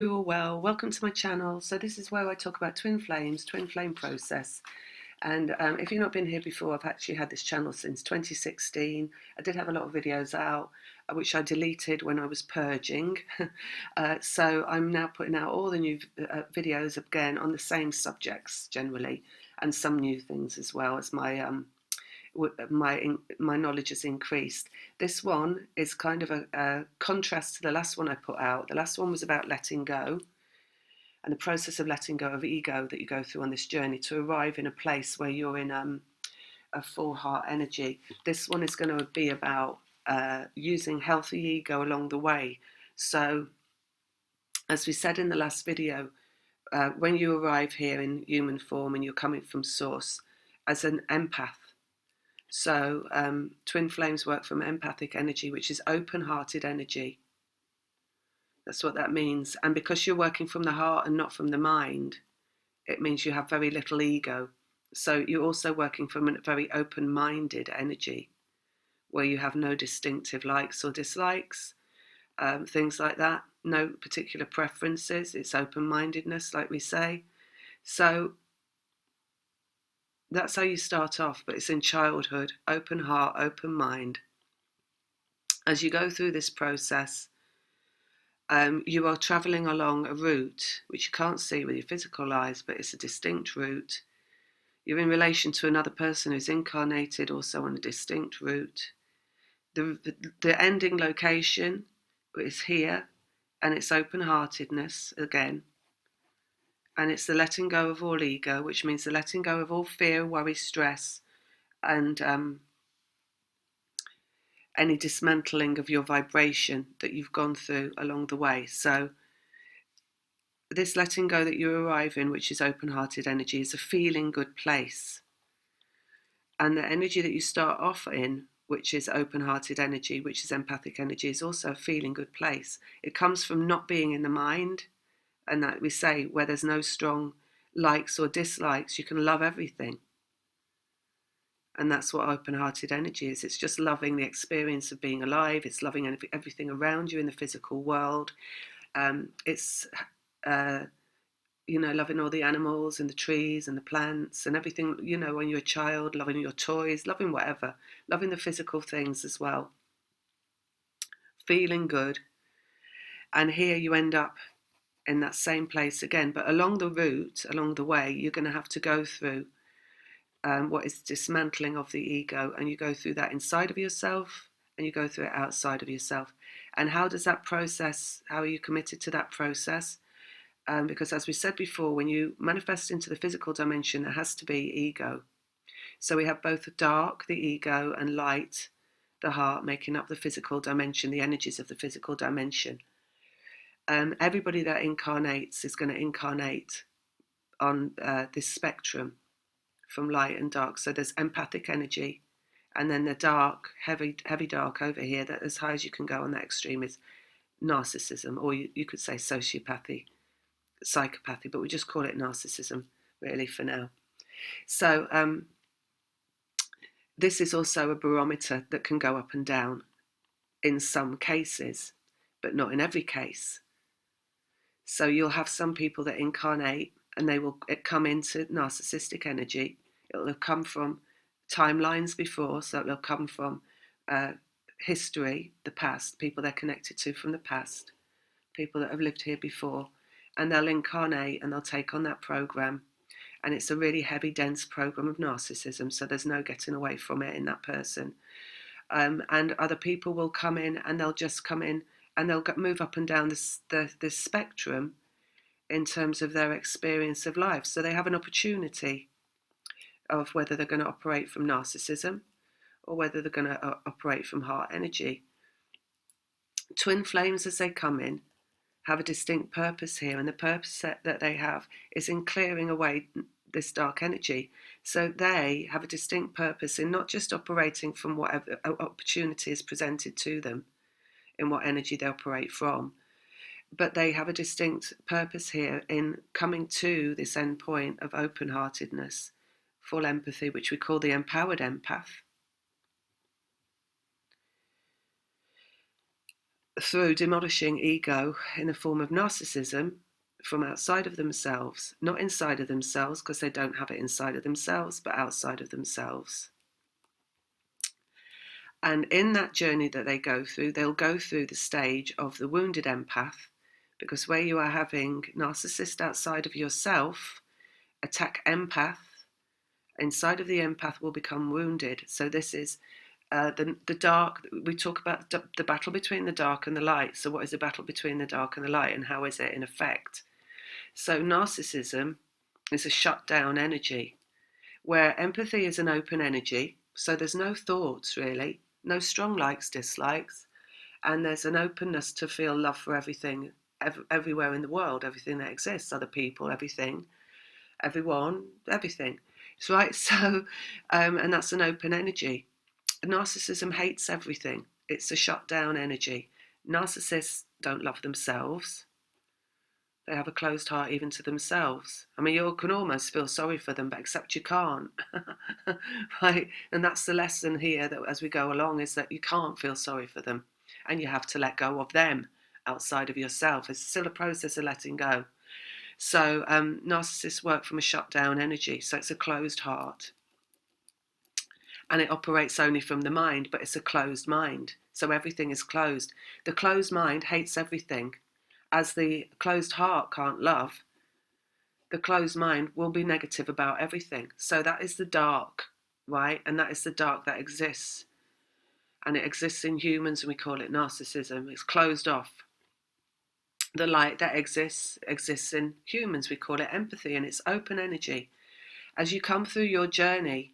You all well. Welcome to my channel. So this is where I talk about twin flames, twin flame process. And if you've not been here before, I've actually had this channel since 2016. I did have a lot of videos out, which I deleted when I was purging. So I'm now putting out all the new videos again on the same subjects generally, and some new things as well as my knowledge has increased. This one is kind of a contrast to the last one I put out. The last one was about letting go and the process of letting go of ego that you go through on this journey to arrive in a place where you're in a full heart energy. This one is going to be about using healthy ego along the way. So, as we said in the last video, when you arrive here in human form and you're coming from source as an empath, so twin flames work from empathic energy, which is open-hearted energy. That's what that means. And because you're working from the heart and not from the mind, it means you have very little ego. So you're also working from a very open-minded energy where you have no distinctive likes or dislikes, things like that. No particular preferences. It's open-mindedness, like we say. So that's how you start off, but it's in childhood, open heart, open mind. As you go through this process, you are travelling along a route which you can't see with your physical eyes, but it's a distinct route. You're in relation to another person who's incarnated also on a distinct route. The ending location is here, and it's open-heartedness again. And it's the letting go of all ego, which means the letting go of all fear, worry, stress, and any dismantling of your vibration that you've gone through along the way. So this letting go that you arrive in, which is open-hearted energy, is a feeling good place. And the energy that you start off in, which is open-hearted energy, which is empathic energy, is also a feeling good place. It comes from not being in the mind, and that we say where there's no strong likes or dislikes, you can love everything. And that's what open-hearted energy is. It's just loving the experience of being alive. It's loving everything around you in the physical world. It's loving all the animals and the trees and the plants and everything, when you're a child, loving your toys, loving whatever, loving the physical things as well. Feeling good. And here you end up in that same place again. But along the route, along the way, you're going to have to go through what is dismantling of the ego. And you go through that inside of yourself and you go through it outside of yourself. And how does that process, how are you committed to that process? Because as we said before, when you manifest into the physical dimension, there has to be ego. So we have both dark, the ego, and light, the heart, making up the physical dimension, the energies of the physical dimension. Everybody that incarnates is going to incarnate on this spectrum from light and dark. So there's empathic energy, and then the dark, heavy dark over here, that as high as you can go on that extreme is narcissism, or you could say sociopathy, psychopathy, but we just call it narcissism really for now. So this is also a barometer that can go up and down in some cases, but not in every case. So you'll have some people that incarnate and they will come into narcissistic energy. It'll have come from timelines before, so it'll come from history, the past, people they're connected to from the past, people that have lived here before, and they'll incarnate and they'll take on that program. And it's a really heavy, dense program of narcissism, so there's no getting away from it in that person. And other people will come in and they'll just come in and they'll move up and down this spectrum in terms of their experience of life. So they have an opportunity of whether they're going to operate from narcissism or whether they're going to operate from heart energy. Twin flames, as they come in, have a distinct purpose here, and the purpose that they have is in clearing away this dark energy. So they have a distinct purpose in not just operating from whatever opportunity is presented to them, in what energy they operate from, but they have a distinct purpose here in coming to this end point of open-heartedness, full empathy, which we call the empowered empath. through demolishing ego in the form of narcissism from outside of themselves, not inside of themselves, because they don't have it inside of themselves, but outside of themselves. And in that journey that they go through, they'll go through the stage of the wounded empath, because where you are having narcissist outside of yourself attack empath, inside of the empath will become wounded. So this is the dark. We talk about the battle between the dark and the light. So what is the battle between the dark and the light, and how is it in effect? So narcissism is a shut down energy, where empathy is an open energy. So there's no thoughts really, no strong likes, dislikes, and there's an openness to feel love for everything, everywhere in the world, everything that exists, other people, everything, everyone, everything. It's right. So, and that's an open energy. Narcissism hates everything. It's a shut down energy. Narcissists don't love themselves. They have a closed heart even to themselves. I mean, you can almost feel sorry for them, but except you can't. Right? And that's the lesson here, that as we go along, is that you can't feel sorry for them, and you have to let go of them outside of yourself. It's still a process of letting go. So narcissists work from a shut down energy. So it's a closed heart. And it operates only from the mind, but it's a closed mind. So everything is closed. The closed mind hates everything. As the closed heart can't love, the closed mind will be negative about everything. So that is the dark, right? And that is the dark that exists. And it exists in humans, and we call it narcissism. It's closed off. The light that exists in humans. We call it empathy, and it's open energy. As you come through your journey,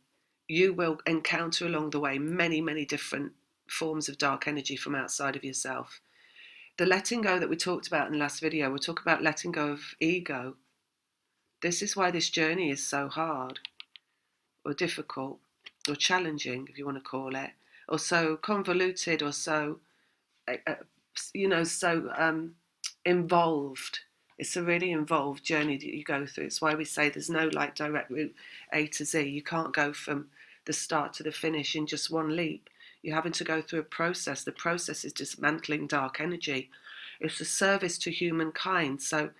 you will encounter along the way many, many different forms of dark energy from outside of yourself. The letting go that we talked about in the last video, we'll talk about letting go of ego. This is why this journey is so hard, or difficult, or challenging, if you want to call it, or so convoluted, or so, so involved. It's a really involved journey that you go through. It's why we say there's no like direct route A to Z. You can't go from the start to the finish in just one leap. You're having to go through a process. The process is dismantling dark energy. It's a service to humankind. So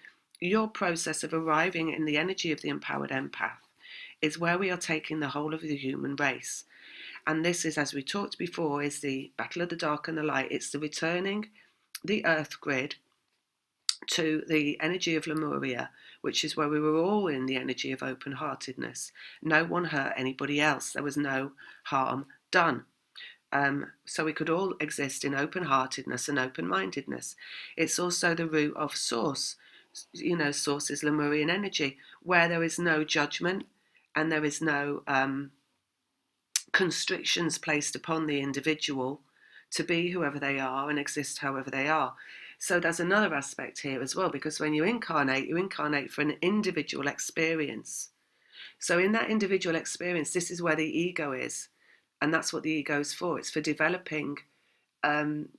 your process of arriving in the energy of the empowered empath is where we are taking the whole of the human race. And this is, as we talked before, is the battle of the dark and the light. It's the returning the earth grid to the energy of Lemuria, which is where we were all in the energy of open-heartedness. No one hurt anybody else. There was no harm done. So we could all exist in open-heartedness and open-mindedness. It's also the root of source. Source is Lemurian energy, where there is no judgment and there is no constrictions placed upon the individual to be whoever they are and exist however they are. So there's another aspect here as well, because when you incarnate for an individual experience. So in that individual experience, this is where the ego is. And that's what the ego is for. It's for developing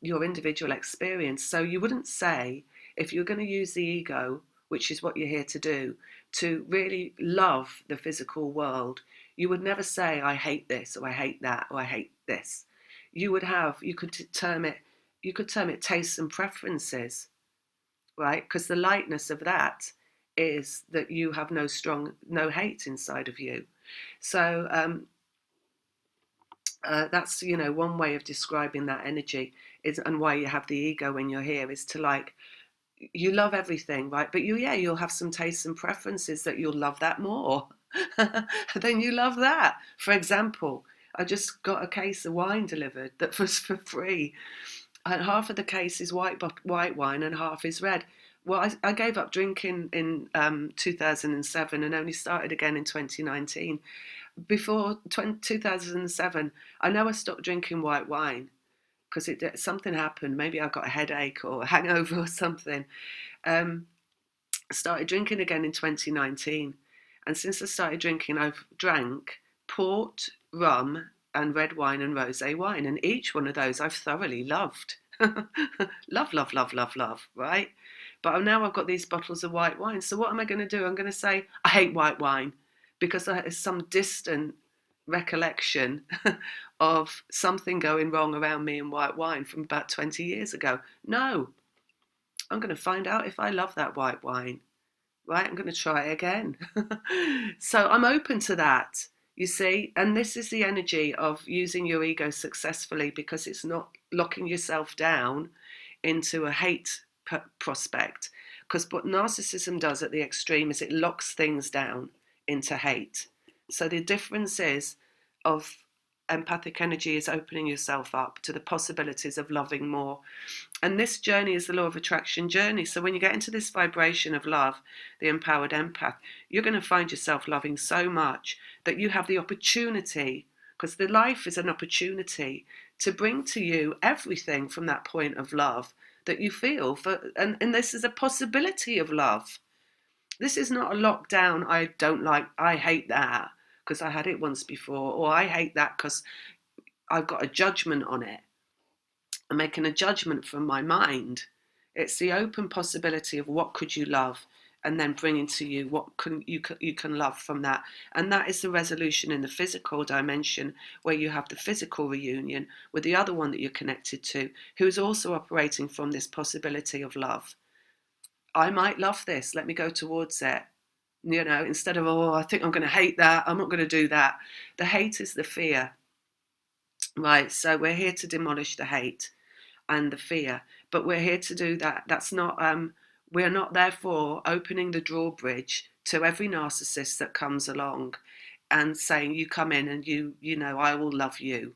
your individual experience. So you wouldn't say, if you're going to use the ego, which is what you're here to do, to really love the physical world, you would never say, I hate this, or I hate that, or I hate this. You could term it tastes and preferences, right? Because the lightness of that is that you have no hate inside of you. So that's one way of describing that energy is, and why you have the ego when you're here, is to like, you love everything, right? But you'll have some tastes and preferences that you'll love that more than you love that. For example, I just got a case of wine delivered that was for free, and half of the case is white wine and half is red. Well, I gave up drinking in 2007 and only started again in 2019. Before 2007, I know I stopped drinking white wine because something happened. Maybe I got a headache or a hangover or something. Started drinking again in 2019. And since I started drinking, I've drank port, rum, and red wine and rosé wine. And each one of those I've thoroughly loved. Love, love, love, love, love, right? But now I've got these bottles of white wine. So what am I going to do? I'm going to say, I hate white wine because there's some distant recollection of something going wrong around me and white wine from about 20 years ago. No, I'm going to find out if I love that white wine. Right, I'm going to try again. So I'm open to that, you see, and this is the energy of using your ego successfully, because it's not locking yourself down into a hate prospect. Because what narcissism does at the extreme is it locks things down into hate. So the difference is of empathic energy is opening yourself up to the possibilities of loving more. And this journey is the law of attraction journey. So when you get into this vibration of love, the empowered empath, you're going to find yourself loving so much that you have the opportunity, because the life is an opportunity, to bring to you everything from that point of love that you feel for, and this is a possibility of love. This is not a lockdown, I don't like, I hate that because I had it once before, or I hate that because I've got a judgment on it. I'm making a judgment from my mind. It's the open possibility of what could you love, and then bringing to you what you can love from that. And that is the resolution in the physical dimension, where you have the physical reunion with the other one that you're connected to, who is also operating from this possibility of love. I might love this, let me go towards it. You know, instead of, oh, I think I'm going to hate that, I'm not going to do that. The hate is the fear, right? So we're here to demolish the hate and the fear, but we're here to do that. That's not, we're not therefore opening the drawbridge to every narcissist that comes along and saying, you come in and you know, I will love you,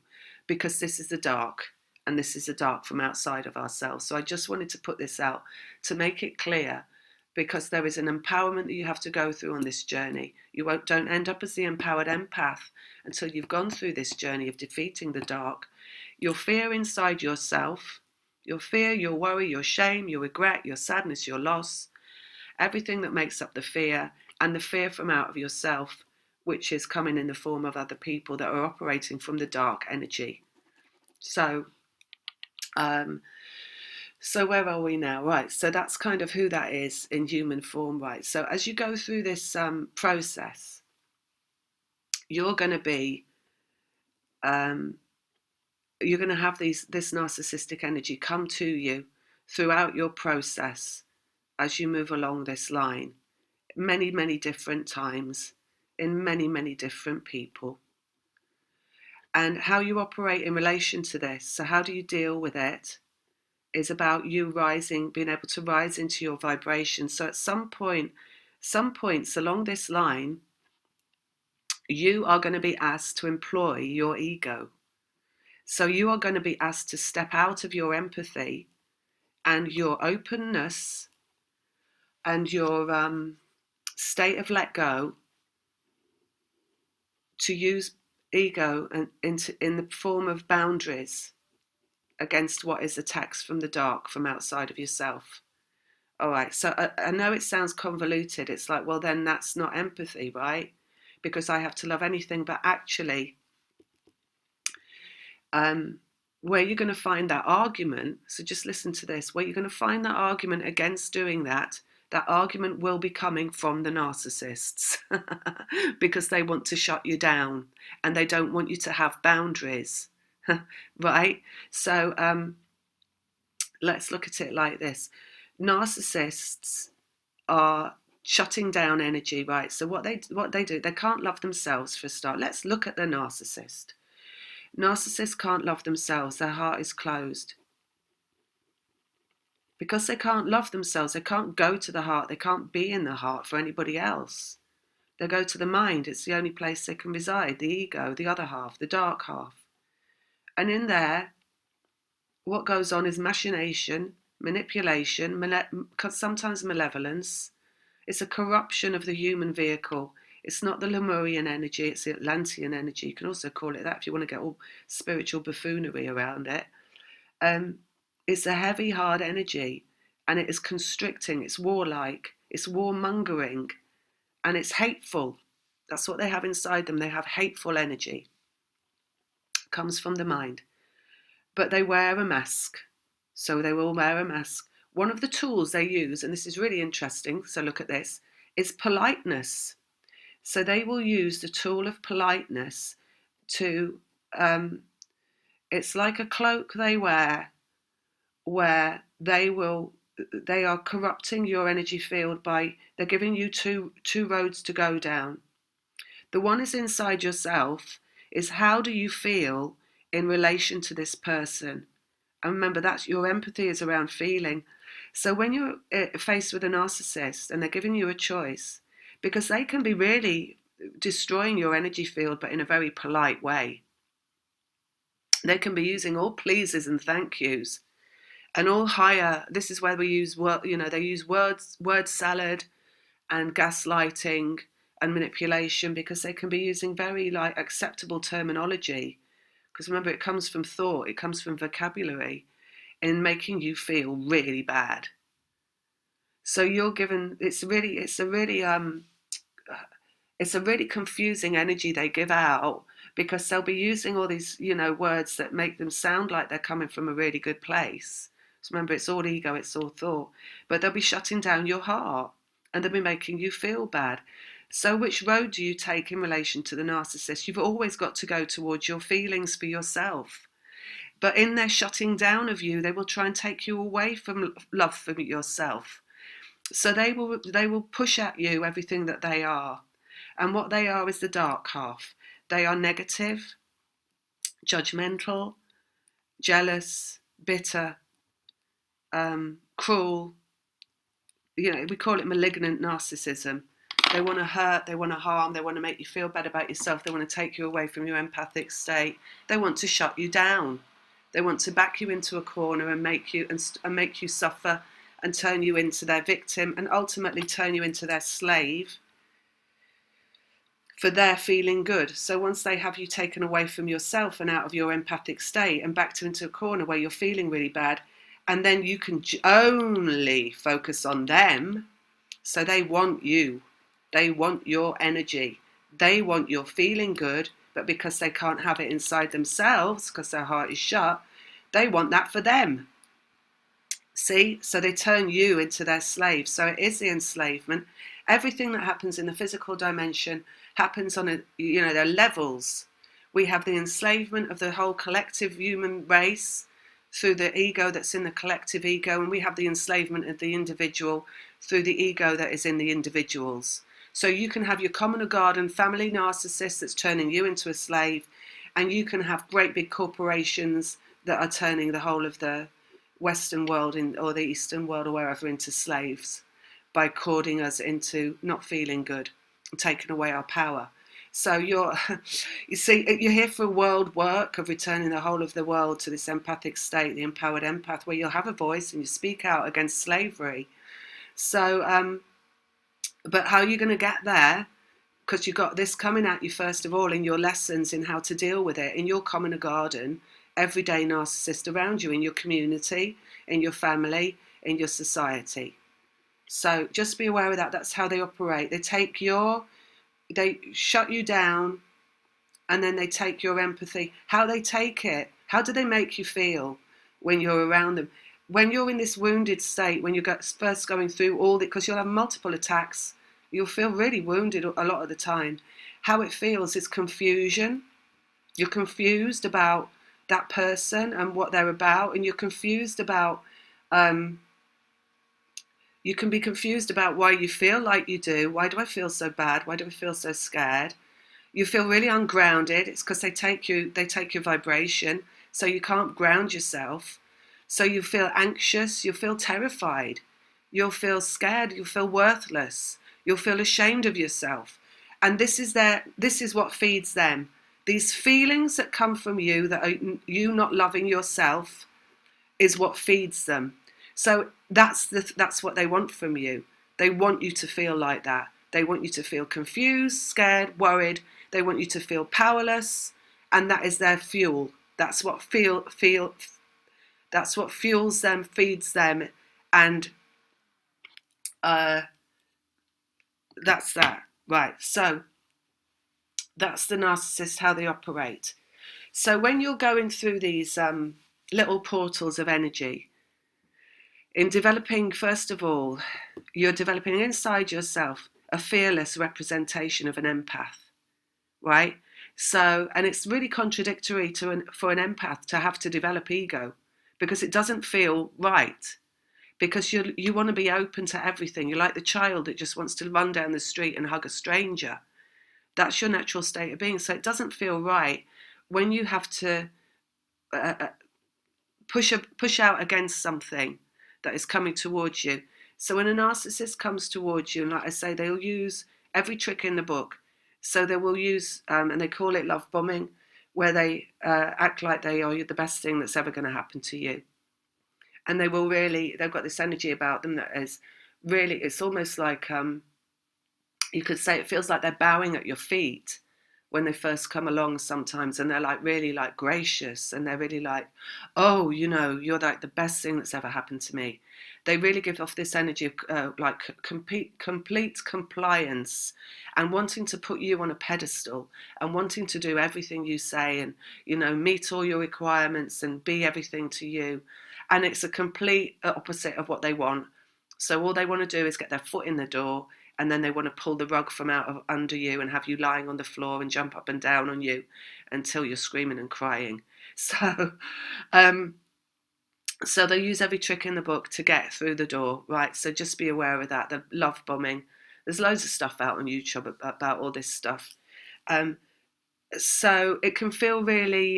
because this is the dark, and this is the dark from outside of ourselves. So I just wanted to put this out to make it clear, because there is an empowerment that you have to go through on this journey. You don't end up as the empowered empath until you've gone through this journey of defeating the dark. Your fear inside yourself, your fear, your worry, your shame, your regret, your sadness, your loss, everything that makes up the fear, and the fear from out of yourself, which is coming in the form of other people that are operating from the dark energy. So where are we now? Right, so that's kind of who that is in human form, right? So as you go through this process, you're going to be you're going to have this narcissistic energy come to you throughout your process as you move along this line, many, many different times, in many, many different people. And how you operate in relation to this, so how do you deal with it, is about you rising, being able to rise into your vibration. So at some points along this line, you are going to be asked to employ your ego. So you are going to be asked to step out of your empathy and your openness and your state of let go, to use ego and in the form of boundaries against what is attacks from the dark, from outside of yourself. All right, so I know it sounds convoluted. It's like, well, then that's not empathy, right? Because I have to love anything. But actually, where you're going to find that argument, so just listen to this, where you're going to find that argument against doing that, that argument will be coming from the narcissists because they want to shut you down and they don't want you to have boundaries, right? So let's look at it like this. Narcissists are shutting down energy, right? So what they do, they can't love themselves for a start. Let's look at the narcissist. Narcissists can't love themselves. Their heart is closed. Because they can't love themselves, they can't go to the heart, they can't be in the heart for anybody else. They go to the mind. It's the only place they can reside, the ego, the other half, the dark half. And in there, what goes on is machination, manipulation, sometimes malevolence. It's a corruption of the human vehicle. It's not the Lemurian energy, it's the Atlantean energy. You can also call it that if you want to get all spiritual buffoonery around it. It's a heavy, hard energy, and it is constricting, it's warlike, it's warmongering, and it's hateful. That's what they have inside them. They have hateful energy. It comes from the mind. But they wear a mask. So they will wear a mask. One of the tools they use, and this is really interesting, so look at this, is politeness. So they will use the tool of politeness to, it's like a cloak they wear, where they are corrupting your energy field by, they're giving you two roads to go down. The one is inside yourself, is how do you feel in relation to this person? And remember, that's your empathy is around feeling. So when you're faced with a narcissist and they're giving you a choice, because they can be really destroying your energy field, but in a very polite way. They can be using all pleases and thank yous and all higher. This is where we use they use word salad and gaslighting and manipulation, because they can be using very like acceptable terminology. Because remember, it comes from thought, it comes from vocabulary, in making you feel really bad. So you're given, it's a really confusing energy they give out, because they'll be using all these, words that make them sound like they're coming from a really good place. So remember, it's all ego, it's all thought. But they'll be shutting down your heart and they'll be making you feel bad. So which road do you take in relation to the narcissist? You've always got to go towards your feelings for yourself. But in their shutting down of you, they will try and take you away from love for yourself. So they will push at you everything that they are. And what they are is the dark half. They are negative, judgmental, jealous, bitter, cruel. We call it malignant narcissism. They want to hurt, they want to harm, they want to make you feel bad about yourself, they want to take you away from your empathic state, they want to shut you down. They want to back you into a corner and make you suffer and turn you into their victim and ultimately turn you into their slave for their feeling good. So once they have you taken away from yourself and out of your empathic state and backed into a corner where you're feeling really bad, and then you can only focus on them. So they want you. They want your energy. They want your feeling good, but because they can't have it inside themselves, because their heart is shut, they want that for them. See? So they turn you into their slave. So it is the enslavement. Everything that happens in the physical dimension happens on there are levels. We have the enslavement of the whole collective human race through the ego that's in the collective ego, and we have the enslavement of the individual through the ego that is in the individuals. So you can have your common or garden family narcissist that's turning you into a slave, and you can have great big corporations that are turning the whole of the Western world or the Eastern world or wherever into slaves by cording us into not feeling good, taking away our power. So you're here for a world work of returning the whole of the world to this empathic state, the empowered empath, where you'll have a voice and you speak out against slavery. So, but how are you going to get there? Because you've got this coming at you, first of all, in your lessons in how to deal with it, in your common garden, everyday narcissist around you, in your community, in your family, in your society. So just be aware of that. That's how they operate. They shut you down, and then they take your empathy. How they take it, how do they make you feel when you're around them? When you're in this wounded state, when you're first going through because you'll have multiple attacks, you'll feel really wounded a lot of the time. How it feels is confusion. You're confused about that person and what they're about, and you're confused about you can be confused about why you feel like you do. Why do I feel so bad? Why do I feel so scared? You feel really ungrounded. It's because they take your vibration, so you can't ground yourself. So you feel anxious, you'll feel terrified, you'll feel scared, you'll feel worthless, you'll feel ashamed of yourself. And this is what feeds them. These feelings that come from you, that are you not loving yourself, is what feeds them. So that's what they want from you. They want you to feel like that. They want you to feel confused, scared, worried. They want you to feel powerless, and that is their fuel. That's what that's what fuels them, feeds them, and that's that. Right. So that's the narcissist, how they operate. So when you're going through these little portals of energy, in developing, first of all, you're developing inside yourself a fearless representation of an empath, right? So, and it's really contradictory for an empath to have to develop ego, because it doesn't feel right. Because you want to be open to everything. You're like the child that just wants to run down the street and hug a stranger. That's your natural state of being. So it doesn't feel right when you have to uh, push out against something that is coming towards you. So when a narcissist comes towards you, and like I say, they'll use every trick in the book. So they will use, and they call it love bombing, where they act like they are the best thing that's ever going to happen to you. And they will really, they've got this energy about them that is really, it's almost like, you could say it feels like they're bowing at your feet when they first come along sometimes, and they're like really like gracious, and they're really like, oh, you're like the best thing that's ever happened to me. They really give off this energy of like complete compliance, and wanting to put you on a pedestal, and wanting to do everything you say, and meet all your requirements and be everything to you. And it's a complete opposite of what they want. So all they want to do is get their foot in the door, and then they want to pull the rug from out of under you and have you lying on the floor and jump up and down on you until you're screaming and crying. So, so they use every trick in the book to get through the door, right? So just be aware of that. The love bombing. There's loads of stuff out on YouTube about all this stuff. So it can feel really,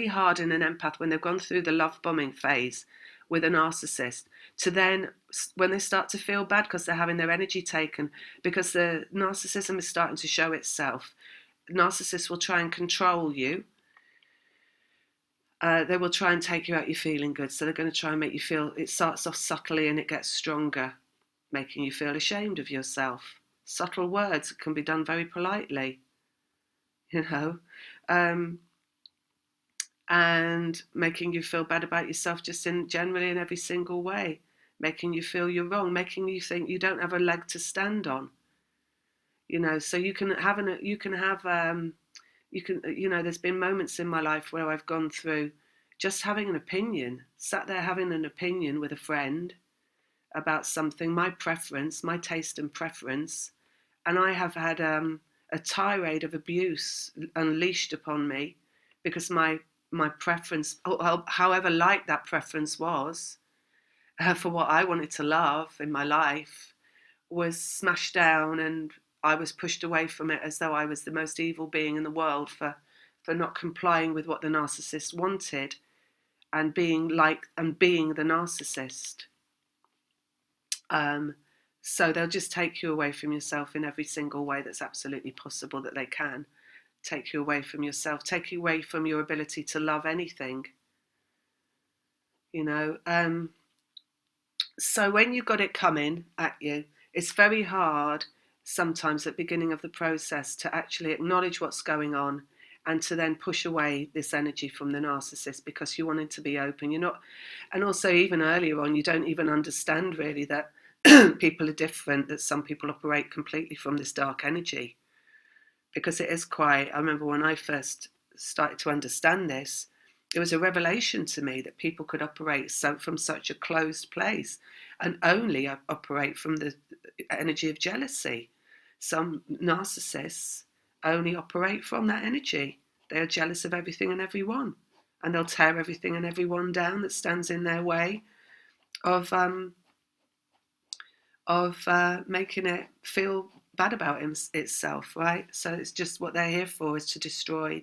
hard in an empath when they've gone through the love bombing phase with a narcissist, to then, when they start to feel bad because they're having their energy taken, because the narcissism is starting to show itself. Narcissists will try and control you. They will try and take you out your feeling good. So they're going to try and make you feel, it starts off subtly and it gets stronger, making you feel ashamed of yourself. Subtle words can be done very politely, and making you feel bad about yourself just generally in every single way, making you feel you're wrong, making you think you don't have a leg to stand on. So there's been moments in my life where I've gone through just having an opinion, sat there having an opinion with a friend about something, my preference, my taste and preference, and I have had a tirade of abuse unleashed upon me because my preference, however light that preference was, for what I wanted to love in my life, was smashed down, and I was pushed away from it as though I was the most evil being in the world for not complying with what the narcissist wanted, and being the narcissist. So they'll just take you away from yourself in every single way that's absolutely possible that they can. Take you away from yourself, take you away from your ability to love anything. So when you've got it coming at you, it's very hard sometimes at the beginning of the process to actually acknowledge what's going on, and to then push away this energy from the narcissist, because you want it to be open. You're not, and also even earlier on, you don't even understand really that people are different, that some people operate completely from this dark energy. Because it is quite, I remember when I first started to understand this, it was a revelation to me that people could operate from such a closed place and only operate from the energy of jealousy. Some narcissists only operate from that energy. They are jealous of everything and everyone, and they'll tear everything and everyone down that stands in their way of making it feel bad about itself, right? So it's just what they're here for, is to destroy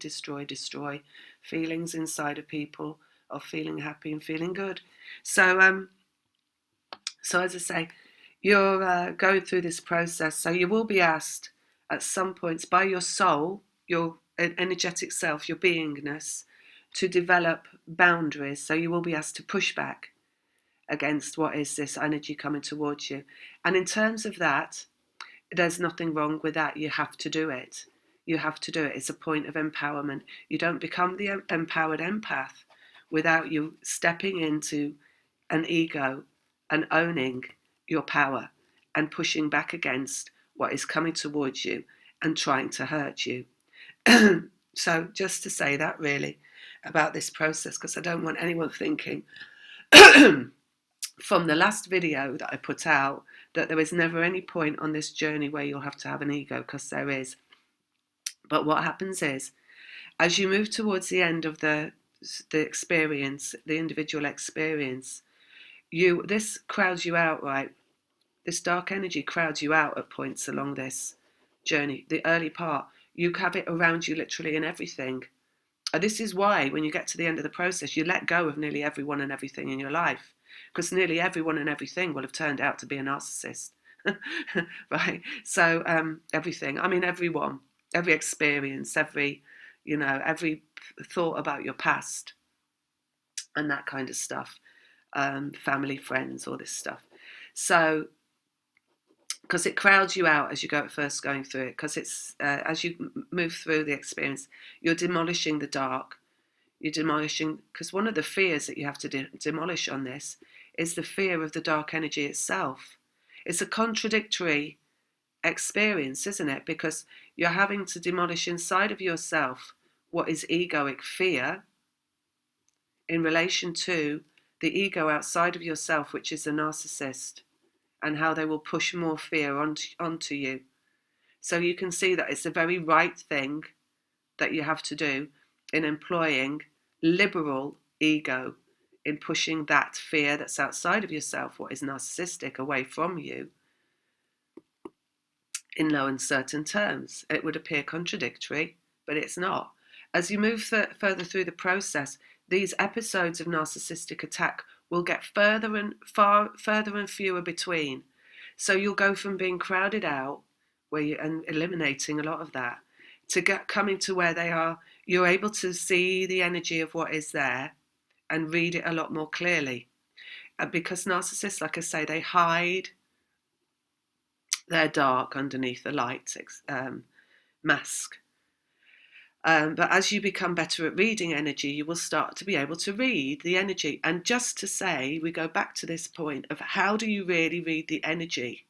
feelings inside of people of feeling happy and feeling good. So as I say, you're going through this process, so you will be asked at some points by your soul, your energetic self, your beingness, to develop boundaries. So you will be asked to push back against what is this energy coming towards you. And in terms of that, there's nothing wrong with that. You have to do it. You have to do it. It's a point of empowerment. You don't become the empowered empath without you stepping into an ego and owning your power and pushing back against what is coming towards you and trying to hurt you. So just to say that really about this process, because I don't want anyone thinking from the last video that I put out that there is never any point on this journey where you'll have to have an ego, because there is. But what happens is, as you move towards the end of the experience, the individual experience, this crowds you out, right? This dark energy crowds you out at points along this journey. The early part, you have it around you literally in everything. And this is why when you get to the end of the process, you let go of nearly everyone and everything in your life, because nearly everyone and everything will have turned out to be a narcissist. Right? So everything, I mean, everyone, every experience, every thought about your past and that kind of stuff, family, friends, all this stuff. So because it crowds you out as you go first going through it, because it's as you move through the experience, you're demolishing the dark. You're demolishing, because one of the fears that you have to demolish on this is the fear of the dark energy itself. It's a contradictory experience, isn't it? Because you're having to demolish inside of yourself what is egoic fear in relation to the ego outside of yourself, which is the narcissist, and how they will push more fear onto you. So you can see that it's a very right thing that you have to do in employing liberal ego in pushing that fear that's outside of yourself, what is narcissistic, away from you in no uncertain terms. It would appear contradictory, but it's not. As you move further through the process, these episodes of narcissistic attack will get further and fewer between. So you'll go from being crowded out, and eliminating a lot of that, to coming to where you're able to see the energy of what is there and read it a lot more clearly. Because narcissists, like I say, they hide their dark underneath the light mask. But as you become better at reading energy, you will start to be able to read the energy. And just to say, we go back to this point of how do you really read the energy?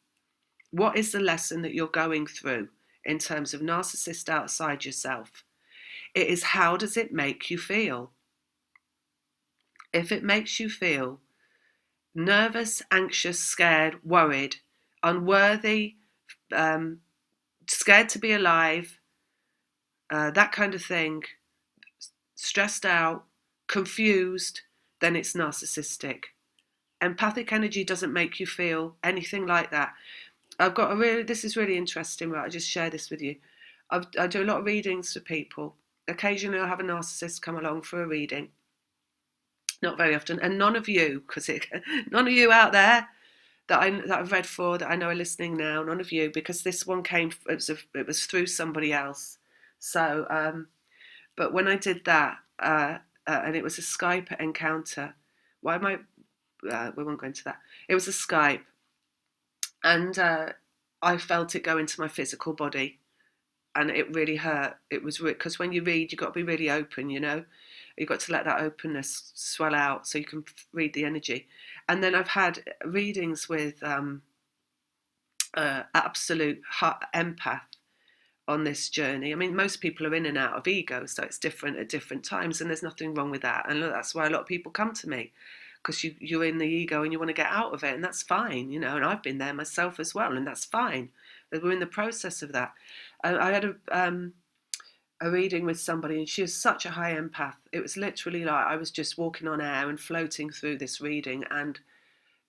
What is the lesson that you're going through in terms of narcissist outside yourself? It is, how does it make you feel? If it makes you feel nervous, anxious, scared, worried, unworthy, scared to be alive, that kind of thing, stressed out, confused, then it's narcissistic. Empathic energy doesn't make you feel anything like that. This is really interesting, right? I just share this with you. I do a lot of readings for people. Occasionally I'll have a narcissist come along for a reading. Not very often. And none of you, none of you out there that I've read for, that I know are listening now, none of you, because this one it was through somebody else. So, but when I did that, and it was a Skype encounter. Why am I? We won't go into that. It was a Skype, and I felt it go into my physical body, and it really hurt. It was because when you read, you've got to be really open. You've got to let that openness swell out so you can read the energy. And then I've had readings with absolute empath on this journey. I mean, most people are in and out of ego, so it's different at different times, and there's nothing wrong with that. And that's why a lot of people come to me, because you're in the ego and you want to get out of it, and that's fine, and I've been there myself as well, and that's fine. We're in the process of that. I had a reading with somebody, and she was such a high empath. It was literally like I was just walking on air and floating through this reading, and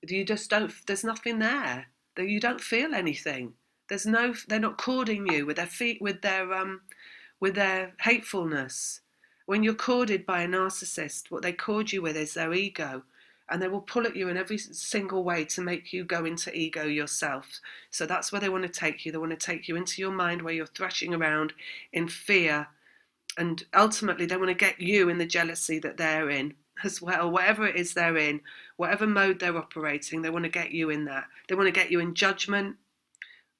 you just don't. There's nothing there. You don't feel anything. They're not cording you with their feet, with their hatefulness. When you're corded by a narcissist, what they cord you with is their ego, and they will pull at you in every single way to make you go into ego yourself. So that's where they want to take you. They want to take you into your mind where you're thrashing around in fear, and ultimately they want to get you in the jealousy that they're in as well. Whatever it is they're in, whatever mode they're operating, they want to get you in that. They want to get you in judgment,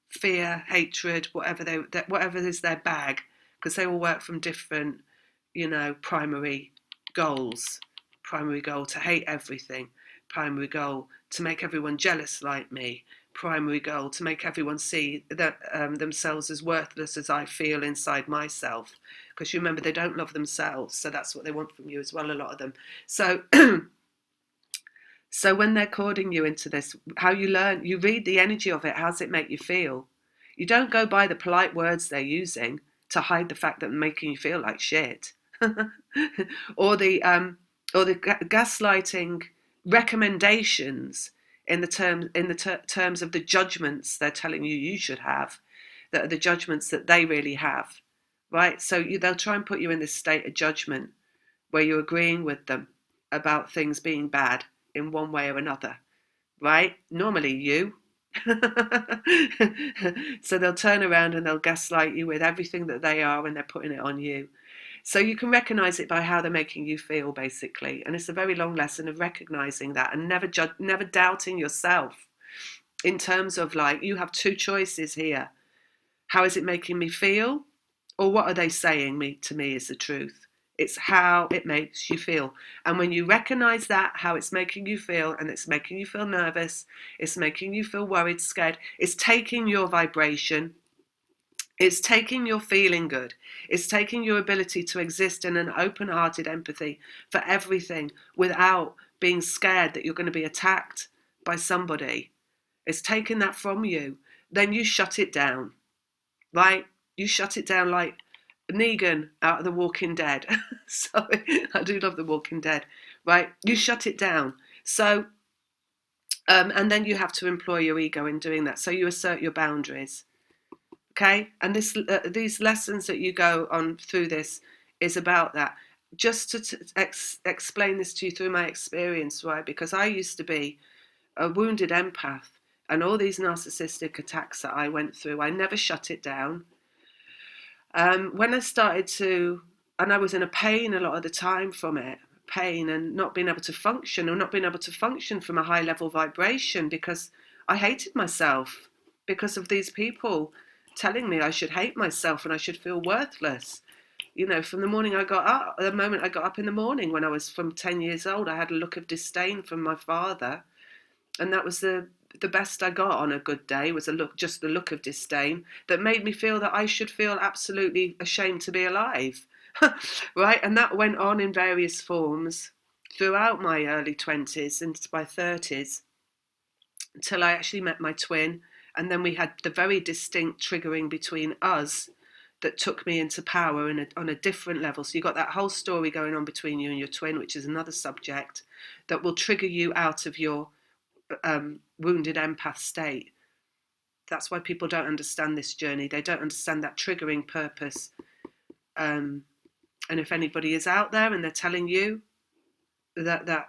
fear, hatred, whatever is their bag, because they will work from different, primary goals. Primary goal to hate everything. Primary goal to make everyone jealous like me. Primary goal to make everyone see that themselves as worthless as I feel inside myself. Because you remember, they don't love themselves, so that's what they want from you as well, a lot of them. So so when they're cording you into this, how you learn, you read the energy of it. How does it make you feel? You don't go by the polite words they're using. to hide the fact that they're making you feel like shit. or the gaslighting recommendations in the terms of the judgments they're telling you you should have, that are the judgments that they really have, right? So they'll try and put you in this state of judgment where you're agreeing with them about things being bad in one way or another, right? Normally you. So they'll turn around and they'll gaslight you with everything that they are, and they're putting it on you. So you can recognize it by how they're making you feel, basically. And it's a very long lesson of recognizing that, and never doubting yourself in terms of, like, you have two choices here. How is it making me feel? Or what are they saying to me is the truth? It's how it makes you feel. And when you recognize that, how it's making you feel, and it's making you feel nervous, it's making you feel worried, scared, it's taking your vibration, it's taking your feeling good, it's taking your ability to exist in an open-hearted empathy for everything without being scared that you're going to be attacked by somebody. It's taking that from you. Then you shut it down, right? You shut it down like Negan out of The Walking Dead. Sorry, I do love The Walking Dead, right? You shut it down. So, and then you have to employ your ego in doing that. So you assert your boundaries, okay? And these lessons that you go on through this is about that. Just to explain this to you through my experience, right? Because I used to be a wounded empath, and all these narcissistic attacks that I went through, I never shut it down. When I started to, and I was in a pain a lot of the time from it, pain and not being able to function, or not being able to function from a high level vibration, because I hated myself because of these people telling me I should hate myself and I should feel worthless. You know, from the morning I got up, the moment I got up in the morning when I was from 10 years old, I had a look of disdain from my father. And that was the best I got on a good day, was just the look of disdain that made me feel that I should feel absolutely ashamed to be alive. Right? And that went on in various forms throughout my early 20s into my 30s, until I actually met my twin. And then we had the very distinct triggering between us that took me into power on a different level. So you've got that whole story going on between you and your twin, which is another subject that will trigger you out of your wounded empath state. That's why people don't understand this journey. They don't understand that triggering purpose. And if anybody is out there and they're telling you that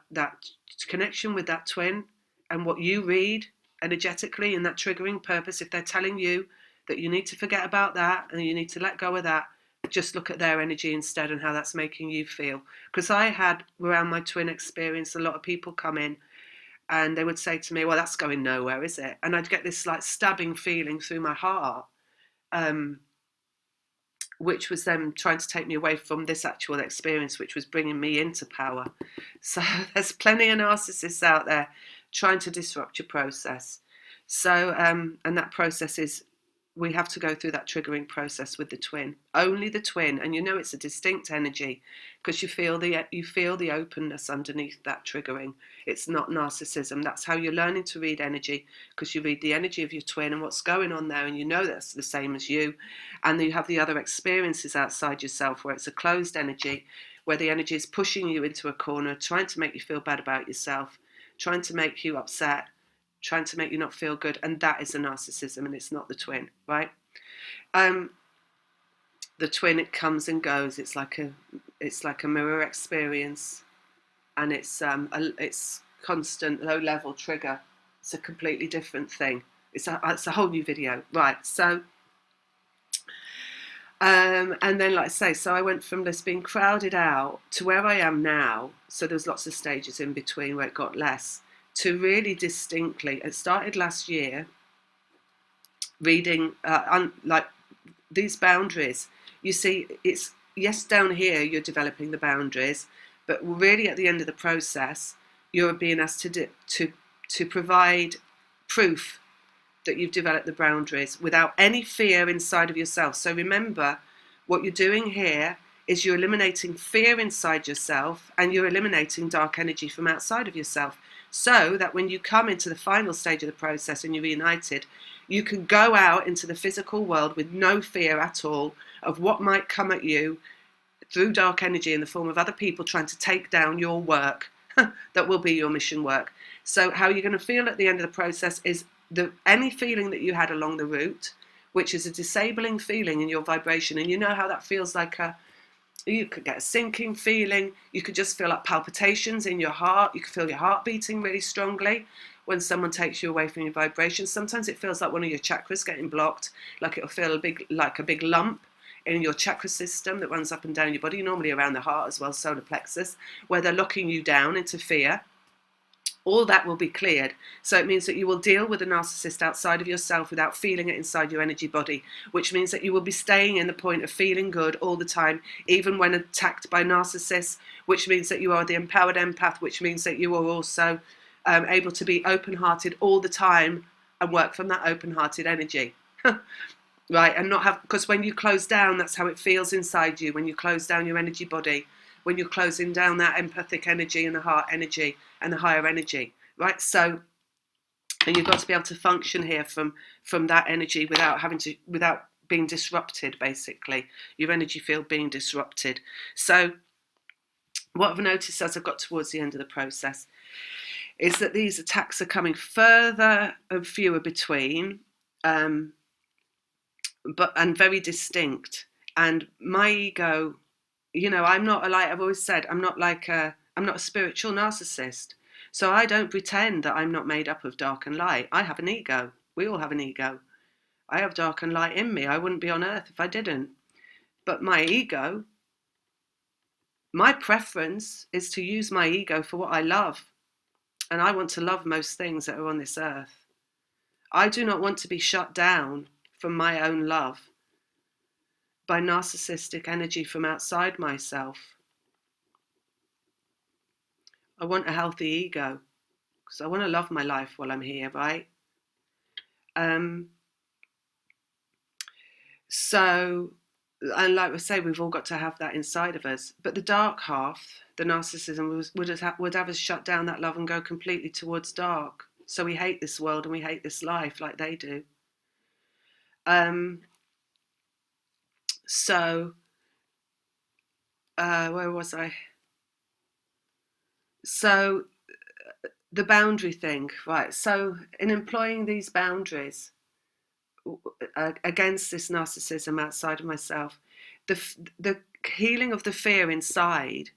connection with that twin and what you read energetically and that triggering purpose, if they're telling you that you need to forget about that and you need to let go of that, just look at their energy instead and how that's making you feel. Because I had, around my twin experience, a lot of people come in and they would say to me, well, that's going nowhere, is it? And I'd get this like stabbing feeling through my heart, which was them trying to take me away from this actual experience, which was bringing me into power. So there's plenty of narcissists out there trying to disrupt your process. So, and that process is, we have to go through that triggering process with the twin, only the twin. And you know it's a distinct energy because you feel the openness underneath that triggering. It's not narcissism. That's how you're learning to read energy, because you read the energy of your twin and what's going on there, and you know that's the same as you. And you have the other experiences outside yourself where it's a closed energy, where the energy is pushing you into a corner, trying to make you feel bad about yourself, trying to make you upset, trying to make you not feel good. And that is a narcissism, and it's not the twin, right? The twin, it comes and goes. It's like a mirror experience, and it's constant low level trigger. It's a completely different thing. It's a whole new video, right? So and then, like I say, so I went from this being crowded out to where I am now. So there's lots of stages in between where it got less, to really distinctly, it started last year, reading like these boundaries. You see, it's, yes, down here you're developing the boundaries, but really at the end of the process, you're being asked to provide proof that you've developed the boundaries without any fear inside of yourself. So remember, what you're doing here is you're eliminating fear inside yourself, and you're eliminating dark energy from outside of yourself, so that when you come into the final stage of the process and you're reunited, you can go out into the physical world with no fear at all of what might come at you through dark energy in the form of other people trying to take down your work that will be your mission work. So how you're going to feel at the end of the process is any feeling that you had along the route, which is a disabling feeling in your vibration. And you know how that feels like you could get a sinking feeling. You could just feel like palpitations in your heart. You could feel your heart beating really strongly when someone takes you away from your vibration. Sometimes it feels like one of your chakras getting blocked, like it'll feel like a big lump in your chakra system that runs up and down your body, normally around the heart as well, solar plexus, where they're locking you down into fear. All that will be cleared. So it means that you will deal with a narcissist outside of yourself without feeling it inside your energy body, which means that you will be staying in the point of feeling good all the time, even when attacked by narcissists, which means that you are the empowered empath, which means that you are also able to be open-hearted all the time and work from that open-hearted energy. Right, and not have, because when you close down, that's how it feels inside you. When you close down your energy body, when you're closing down that empathic energy and the heart energy and the higher energy, right? So, and you've got to be able to function here from that energy without being disrupted. Basically, your energy field being disrupted. So, what I've noticed as I've got towards the end of the process is that these attacks are coming further and fewer between. And very distinct. And my ego, I'm not like I've always said, I'm not a spiritual narcissist. So I don't pretend that I'm not made up of dark and light. I have an ego. We all have an ego. I have dark and light in me. I wouldn't be on earth if I didn't. But my ego, my preference is to use my ego for what I love. And I want to love most things that are on this earth. I do not want to be shut down from my own love by narcissistic energy from outside myself. I want a healthy ego because I want to love my life while I'm here, right? So, and like we say, we've all got to have that inside of us. But the dark half, the narcissism, would have us shut down that love and go completely towards dark. So we hate this world and we hate this life like they do. So, where was I? So, the boundary thing, right? So, in employing these boundaries against this narcissism outside of myself, the healing of the fear inside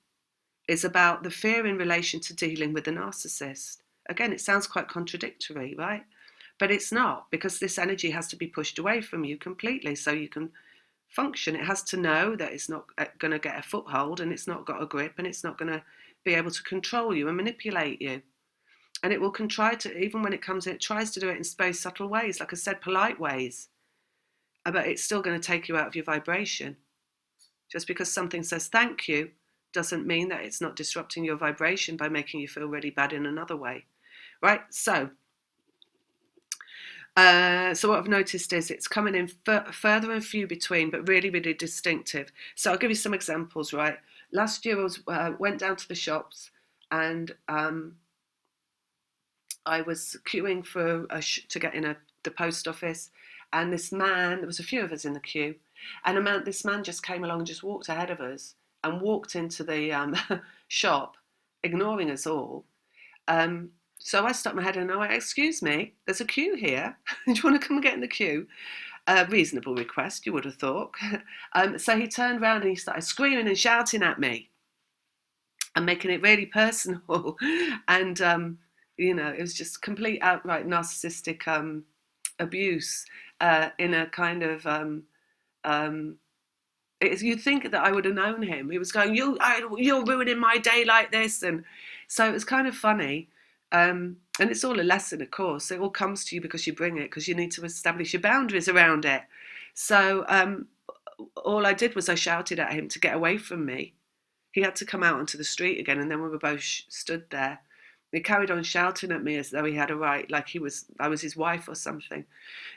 is about the fear in relation to dealing with the narcissist. Again, it sounds quite contradictory, right? But it's not, because this energy has to be pushed away from you completely so you can function. It has to know that it's not going to get a foothold, and it's not got a grip, and it's not going to be able to control you and manipulate you. And it will try to, even when it comes in, it tries to do it in very subtle ways, like I said, polite ways. But it's still going to take you out of your vibration. Just because something says thank you doesn't mean that it's not disrupting your vibration by making you feel really bad in another way, right? So what I've noticed is it's coming in further and few between, but really, really distinctive. So I'll give you some examples, right? Last year I went down to the shops, and I was queuing for to get in the post office, and this man, there was a few of us in the queue, and this man just came along and just walked ahead of us and walked into the shop, ignoring us all. So I stuck my head in and I went, "Excuse me, there's a queue here. Do you want to come and get in the queue?" Reasonable request, you would have thought. So he turned around and he started screaming and shouting at me and making it really personal. And, it was just complete outright narcissistic abuse in a kind of... you'd think that I would have known him. He was going, you're ruining my day like this. And so it was kind of funny. And it's all a lesson, of course. It all comes to you because you bring it, because you need to establish your boundaries around it. So all I did was I shouted at him to get away from me. He had to come out onto the street again, and then we were both stood there. He carried on shouting at me as though he had a right, like I was his wife or something.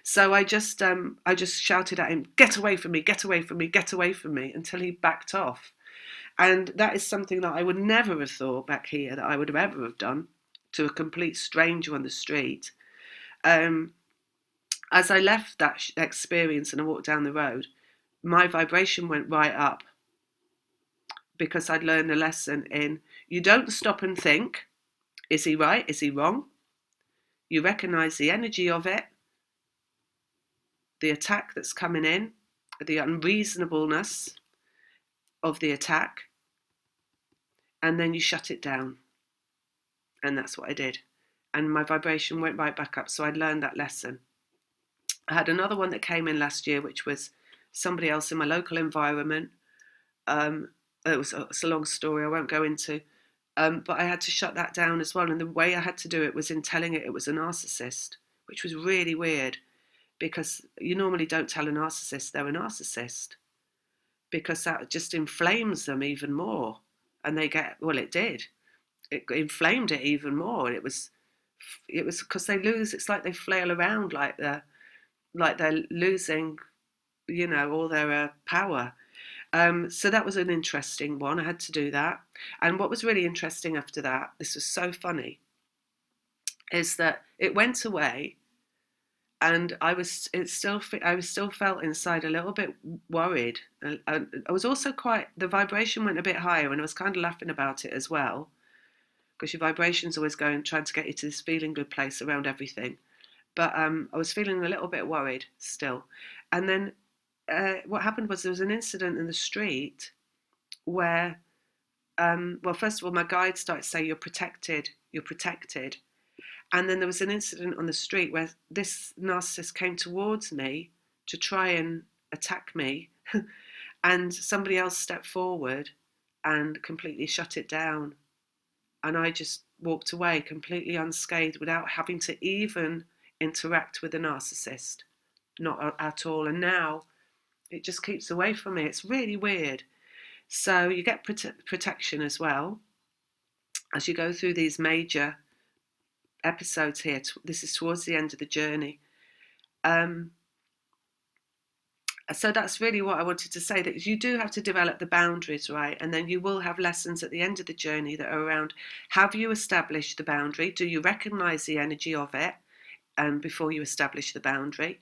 So I just shouted at him, "Get away from me! Get away from me! Get away from me!" until he backed off. And that is something that I would never have thought back here that I would have ever have done to a complete stranger on the street. Um, as I left that experience and I walked down the road, my vibration went right up because I'd learned a lesson in you don't stop and think, is he right? Is he wrong? You recognize the energy of it, the attack that's coming in, the unreasonableness of the attack, and then you shut it down. And that's what I did. And my vibration went right back up. So I'd learned that lesson. I had another one that came in last year, which was somebody else in my local environment. It's a long story I won't go into. But I had to shut that down as well. And the way I had to do it was in telling it was a narcissist, which was really weird because you normally don't tell a narcissist they're a narcissist because that just inflames them even more. And they get, well, it did. It inflamed it even more. It was because they lose. It's like they flail around like they're losing, all their power. So that was an interesting one. I had to do that. And what was really interesting after that, this was so funny, is that it went away, and I still felt inside a little bit worried. I was also the vibration went a bit higher, and I was kind of laughing about it as well, because your vibration's always trying to get you to this feeling good place around everything. But I was feeling a little bit worried still. And then what happened was there was an incident in the street where, well, first of all, my guide started to say, you're protected, you're protected. And then there was an incident on the street where this narcissist came towards me to try and attack me. And somebody else stepped forward and completely shut it down. And I just walked away completely unscathed without having to even interact with the narcissist. Not at all. And now it just keeps away from me. It's really weird. So you get protection as well as you go through these major episodes here. This is towards the end of the journey. So that's really what I wanted to say, that you do have to develop the boundaries, right? And then you will have lessons at the end of the journey that are around, have you established the boundary? Do you recognize the energy of it before you establish the boundary?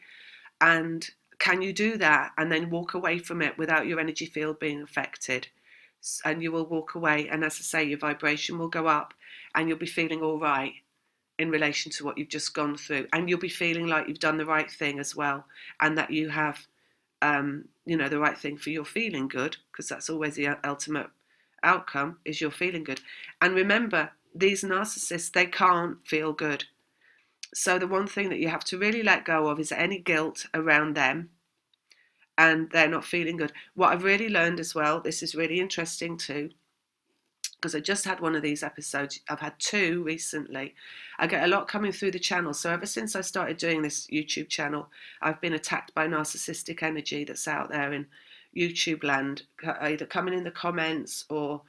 And can you do that and then walk away from it without your energy field being affected? And you will walk away, and as I say, your vibration will go up and you'll be feeling all right in relation to what you've just gone through. And you'll be feeling like you've done the right thing as well, and that you have the right thing for your feeling good, because that's always the ultimate outcome, is you're feeling good. And remember, these narcissists, they can't feel good. So the one thing that you have to really let go of is any guilt around them and they're not feeling good. What I've really learned as well, this is really interesting too, because I just had one of these episodes. I've had two recently. I get a lot coming through the channel. So ever since I started doing this YouTube channel, I've been attacked by narcissistic energy that's out there in YouTube land, either coming in the comments or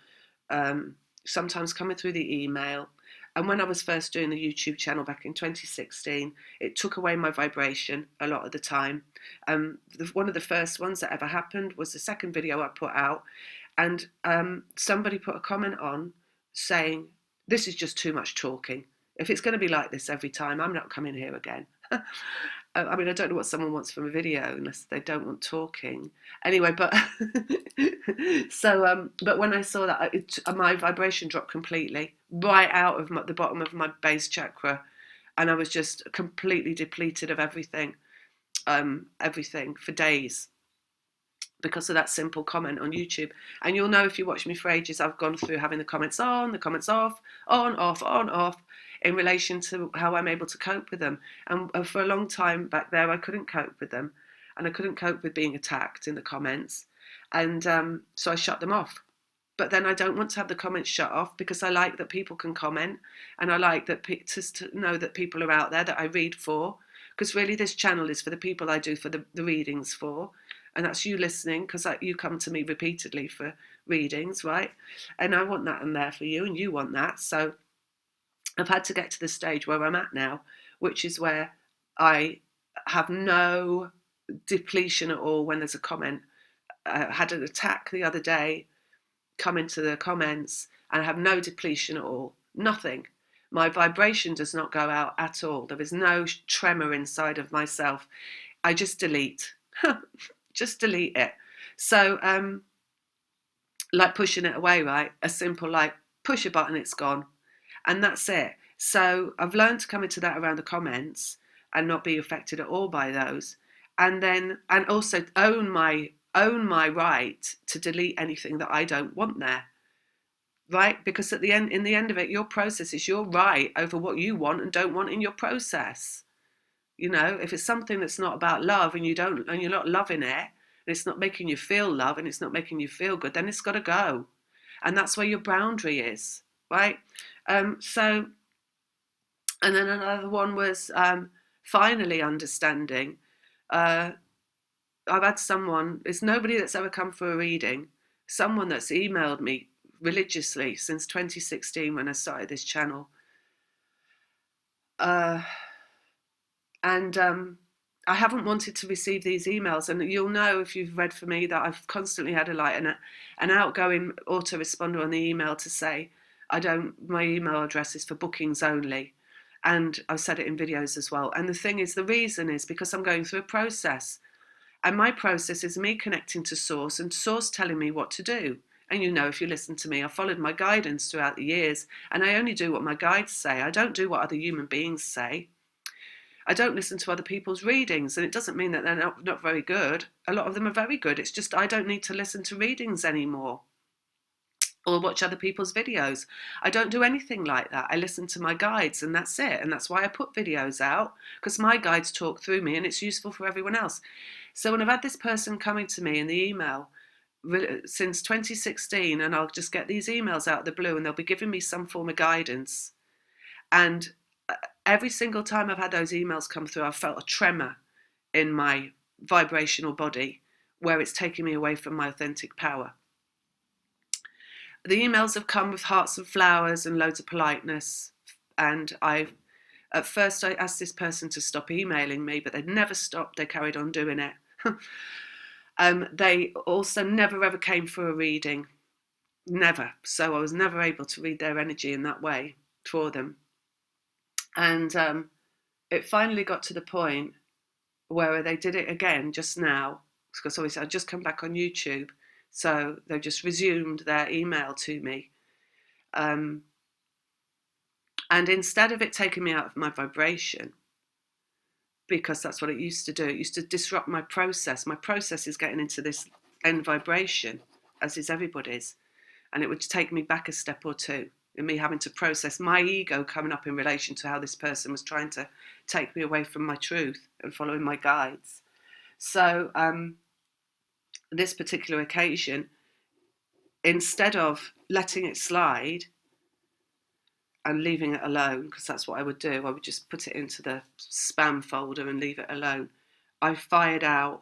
sometimes coming through the email. And when I was first doing the YouTube channel back in 2016, it took away my vibration a lot of the time. One of the first ones that ever happened was the second video I put out. And somebody put a comment on saying, this is just too much talking. If it's going to be like this every time, I'm not coming here again. I mean, I don't know what someone wants from a video unless they don't want talking. Anyway, but but when I saw that, my vibration dropped completely, right out of the bottom of my base chakra, and I was just completely depleted of everything for days, because of that simple comment on YouTube. And you'll know if you watch me for ages, I've gone through having the comments on, the comments off, on, off, in relation to how I'm able to cope with them. And for a long time back there, I couldn't cope with them. And I couldn't cope with being attacked in the comments. And so I shut them off. But then I don't want to have the comments shut off, because I like that people can comment. And I like that to know that people are out there that I read for. Because really this channel is for the people I do for the readings for. And that's you listening, because you come to me repeatedly for readings, right? And I want that in there for you, and you want that. So I've had to get to the stage where I'm at now, which is where I have no depletion at all when there's a comment. I had an attack the other day, come into the comments, and I have no depletion at all. Nothing. My vibration does not go out at all. There is no tremor inside of myself. I just delete. Just delete it. So, like pushing it away, right? A simple, like, push a button, it's gone. And that's it. So I've learned to come into that around the comments and not be affected at all by those. And also own my right to delete anything that I don't want there. Right? Because in the end of it, your process is your right over what you want and don't want in your process. You know, if it's something that's not about love and you're not loving it, and it's not making you feel love and it's not making you feel good, then it's got to go. And that's where your boundary is, right? So, and then another one was finally understanding. I've had someone, it's nobody that's ever come for a reading, someone that's emailed me religiously since 2016 when I started this channel. And I haven't wanted to receive these emails, and you'll know if you've read for me that I've constantly had an outgoing autoresponder on the email to say my email address is for bookings only, and I've said it in videos as well. And the reason is because I'm going through a process, and my process is me connecting to source and source telling me what to do. And you know, if you listen to me, I've followed my guidance throughout the years, and I only do what my guides say. I don't do what other human beings say. I don't listen to other people's readings, and it doesn't mean that they're not very good. A lot of them are very good. It's just I don't need to listen to readings anymore or watch other people's videos. I don't do anything like that. I listen to my guides, and that's it. And that's why I put videos out, because my guides talk through me and it's useful for everyone else. So when I've had this person coming to me in the email since 2016, and I'll just get these emails out of the blue and they'll be giving me some form of guidance. And every single time I've had those emails come through, I've felt a tremor in my vibrational body where it's taking me away from my authentic power. The emails have come with hearts and flowers and loads of politeness. And at first I asked this person to stop emailing me, but they'd never stopped. They carried on doing it. They also never ever came for a reading. Never. So I was never able to read their energy in that way for them. And it finally got to the point where they did it again just now, because obviously I'd just come back on YouTube, so they just resumed their email to me. And instead of it taking me out of my vibration, because that's what it used to do, it used to disrupt my process. My process is getting into this end vibration, as is everybody's, and it would take me back a step or two. And me having to process my ego coming up in relation to how this person was trying to take me away from my truth and following my guides. So this particular occasion, instead of letting it slide and leaving it alone, because that's what I would do, I would just put it into the spam folder and leave it alone. I fired out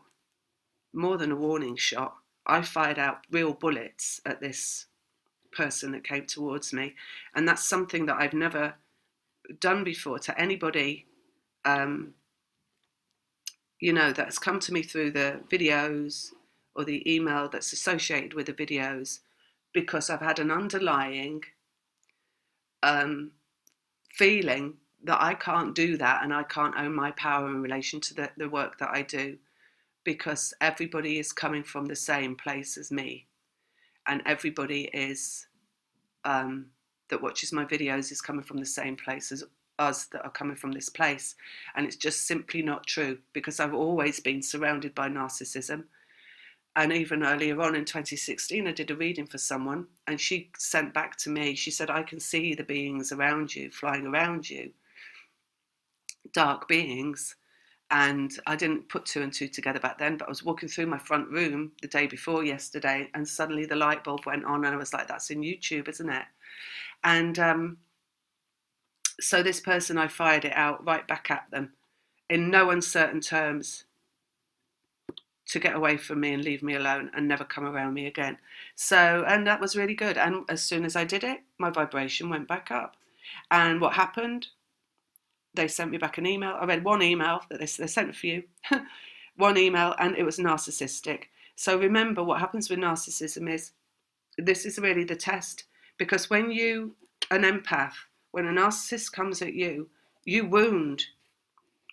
more than a warning shot. I fired out real bullets at this person that came towards me, and that's something that I've never done before to anybody, you know, that's come to me through the videos or the email that's associated with the videos, because I've had an underlying feeling that I can't do that and I can't own my power in relation to the work that I do, because everybody is coming from the same place as me, and everybody is that watches my videos is coming from the same place as us that are coming from this place. And it's just simply not true, because I've always been surrounded by narcissism. And even earlier on in 2016, I did a reading for someone, and she sent back to me, she said, I can see the beings around you, flying around you, dark beings. And I didn't put two and two together back then, but I was walking through my front room the day before yesterday, and suddenly the light bulb went on, and I was like, that's in YouTube, isn't it? And so this person, I fired it out right back at them in no uncertain terms, to get away from me and leave me alone and never come around me again. So, and that was really good. And as soon as I did it, my vibration went back up. And what happened? They sent me back an email. I read one email that they sent a few, one email, and it was narcissistic. So remember, what happens with narcissism is, this is really the test, because when you, an empath, when a narcissist comes at you, you wound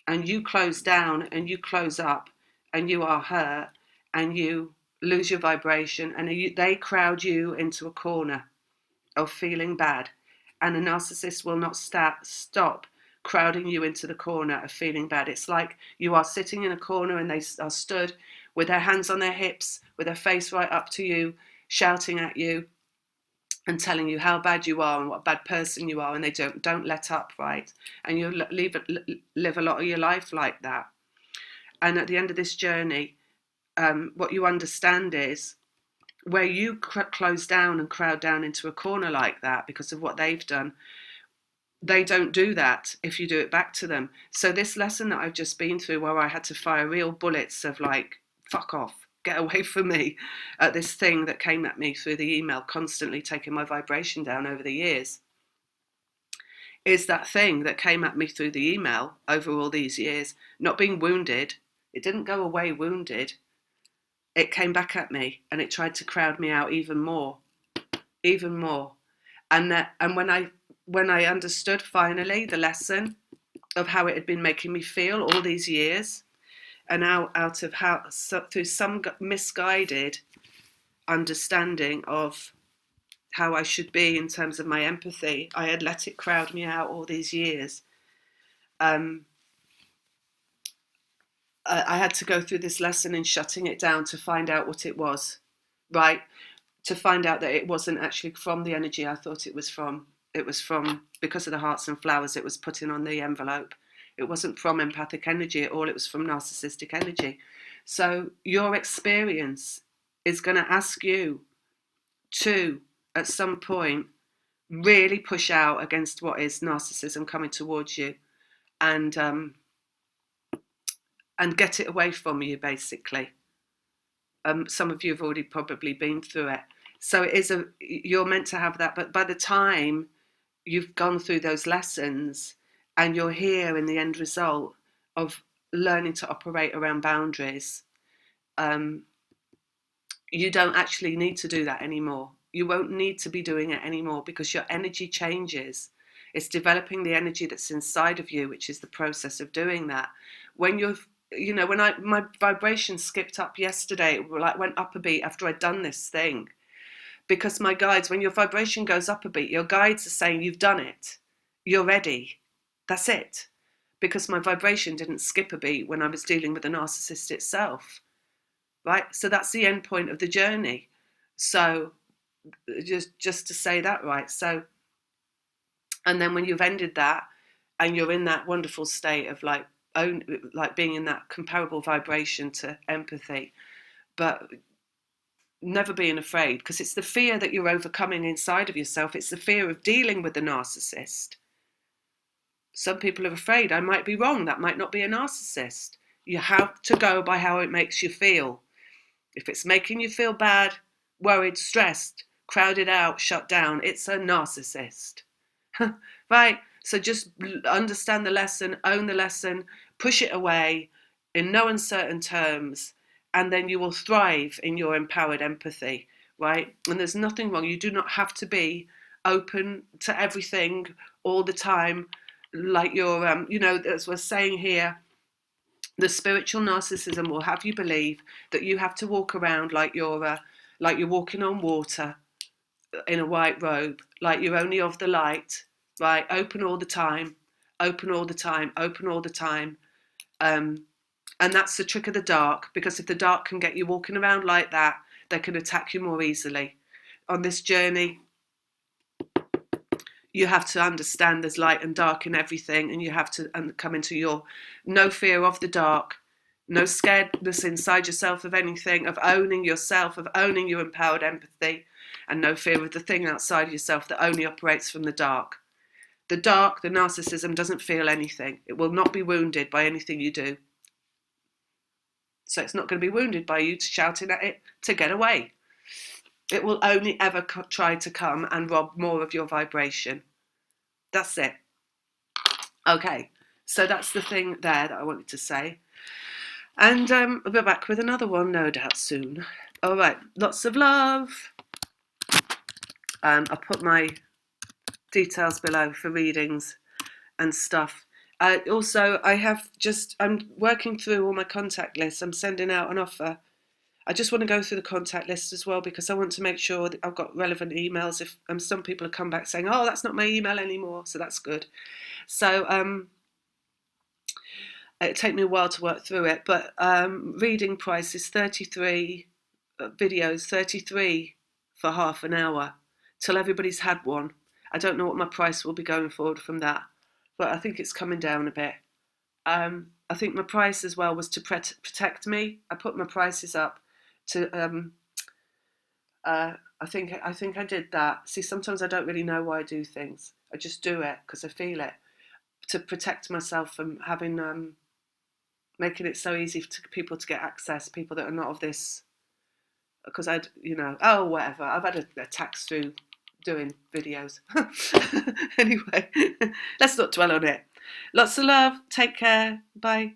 and you close down and you close up and you are hurt and you lose your vibration, and they crowd you into a corner of feeling bad. And a narcissist will not stop crowding you into the corner of feeling bad. It's like you are sitting in a corner and they are stood with their hands on their hips, with their face right up to you, shouting at you and telling you how bad you are and what a bad person you are, and they don't let up, right? And you live a lot of your life like that. And at the end of this journey, what you understand is, where you close down and crowd down into a corner like that because of what they've done, they don't do that if you do it back to them. So this lesson that I've just been through, where I had to fire real bullets of like, fuck off, get away from me, at this thing that came at me through the email, constantly taking my vibration down over the years, is that thing that came at me through the email over all these years, not being wounded. It didn't go away wounded. It came back at me and it tried to crowd me out even more. And when I understood finally the lesson of how it had been making me feel all these years, and out of through some misguided understanding of how I should be in terms of my empathy, I had let it crowd me out all these years. I had to go through this lesson in shutting it down to find out what it was, right? To find out that it wasn't actually from the energy I thought it was from. It was from, because of the hearts and flowers it was putting on the envelope. It wasn't from empathic energy at all. It was from narcissistic energy. So your experience is going to ask you to, at some point, really push out against what is narcissism coming towards you, and get it away from you, basically. Some of you have already probably been through it. So you're meant to have that, but by the time you've gone through those lessons and you're here in the end result of learning to operate around boundaries, you don't actually need to do that anymore. You won't need to be doing it anymore, because your energy changes. It's developing the energy that's inside of you, which is the process of doing that. When my vibration skipped up yesterday, it went up a beat after I'd done this thing. Because my guides, when your vibration goes up a beat, your guides are saying, you've done it. You're ready. That's it. Because my vibration didn't skip a beat when I was dealing with the narcissist itself. Right? So that's the end point of the journey. So just to say that, right? So, and then when you've ended that and you're in that wonderful state of like being in that comparable vibration to empathy, but never being afraid, because it's the fear that you're overcoming inside of yourself. It's the fear of dealing with the narcissist. Some people are afraid, I might be wrong, that might not be a narcissist. You have to go by how it makes you feel. If it's making you feel bad, worried, stressed, crowded out, shut down, it's a narcissist. Right? So just understand the lesson, own the lesson, push it away in no uncertain terms, and then you will thrive in your empowered empathy, right? And there's nothing wrong. You do not have to be open to everything all the time, like you're, as we're saying here, the spiritual narcissism will have you believe that you have to walk around like you're walking on water in a white robe, like you're only of the light, right? Open all the time, open all the time, open all the time. And that's the trick of the dark, because if the dark can get you walking around like that, they can attack you more easily. On this journey, you have to understand there's light and dark in everything, and you have to come into your no fear of the dark, no scaredness inside yourself of anything, of owning yourself, of owning your empowered empathy, and no fear of the thing outside yourself that only operates from the dark. The dark, the narcissism, doesn't feel anything. It will not be wounded by anything you do. So it's not going to be wounded by you shouting at it to get away. It will only ever try to come and rob more of your vibration. That's it. Okay, so that's the thing there that I wanted to say. And I'll be back with another one, no doubt, soon. All right, lots of love. I'll put my details below for readings and stuff. Also, I'm working through all my contact lists. I'm sending out an offer. I just want to go through the contact list as well, because I want to make sure that I've got relevant emails. If some people have come back saying, oh, that's not my email anymore, so that's good. So it take me a while to work through it, but reading price is 33 videos, 33 for half an hour, till everybody's had one. I don't know what my price will be going forward from that, but I think it's coming down a bit. I think my price as well was to protect me. I put my prices up to. I think I did that. See, sometimes I don't really know why I do things. I just do it because I feel it, to protect myself from having making it so easy for people to get access, people that are not of this. Because oh, whatever. I've had a tax through doing videos. Anyway, let's not dwell on it. Lots of love. Take care. Bye.